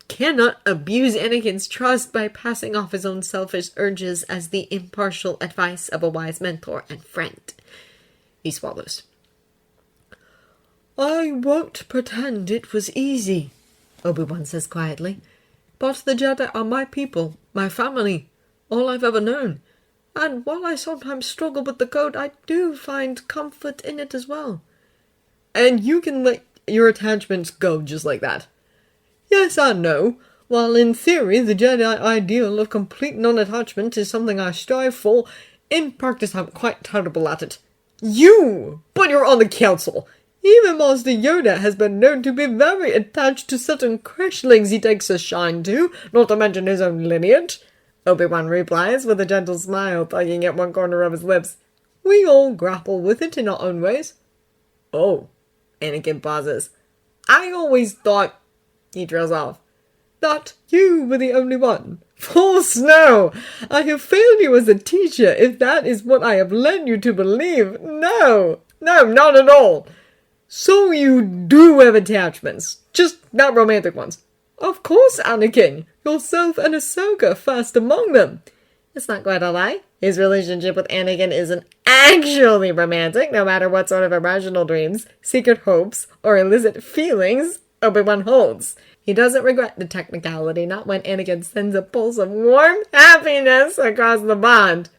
cannot abuse Anakin's trust by passing off his own selfish urges as the impartial advice of a wise mentor and friend. He swallows. I won't pretend it was easy, Obi-Wan says quietly. But the Jedi are my people, my family, all I've ever known. And while I sometimes struggle with the code, I do find comfort in it as well. And you can let your attachments go just like that. Yes and no. While in theory the Jedi ideal of complete non-attachment is something I strive for, in practice I'm quite terrible at it. You! But you're on the council! Even Master Yoda has been known to be very attached to certain crashlings he takes a shine to, not to mention his own lineage. Obi-Wan replies with a gentle smile tugging at one corner of his lips. We all grapple with it in our own ways. Oh, Anakin pauses. I always thought, he trails off, that you were the only one. False, no! I have failed you as a teacher, if that is what I have led you to believe. No, not at all. So you do have attachments, just not romantic ones. Of course, Anakin. Yourself and Ahsoka first among them. It's not quite a lie. His relationship with Anakin isn't actually romantic, no matter what sort of irrational dreams, secret hopes, or illicit feelings Obi-Wan holds. He doesn't regret the technicality, not when Anakin sends a pulse of warm happiness across the bond.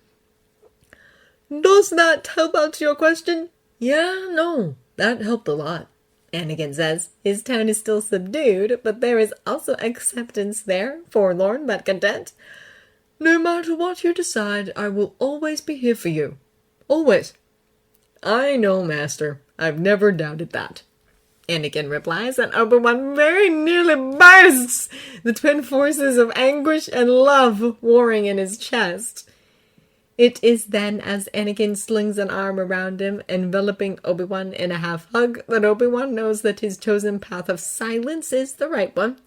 Does that help answer your question? Yeah, no, that helped a lot, Anakin says. His tone is still subdued, but there is also acceptance there, forlorn but content. No matter what you decide, I will always be here for you. Always. I know, Master. I've never doubted that. Anakin replies, and Obi-Wan very nearly bursts, the twin forces of anguish and love warring in his chest. It is then as Anakin slings an arm around him, enveloping Obi-Wan in a half-hug, that Obi-Wan knows that his chosen path of silence is the right one.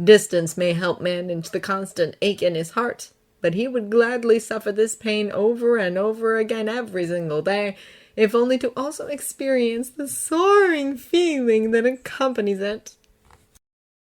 Distance may help manage the constant ache in his heart, but he would gladly suffer this pain over and over again every single day, if only to also experience the soaring feeling that accompanies it.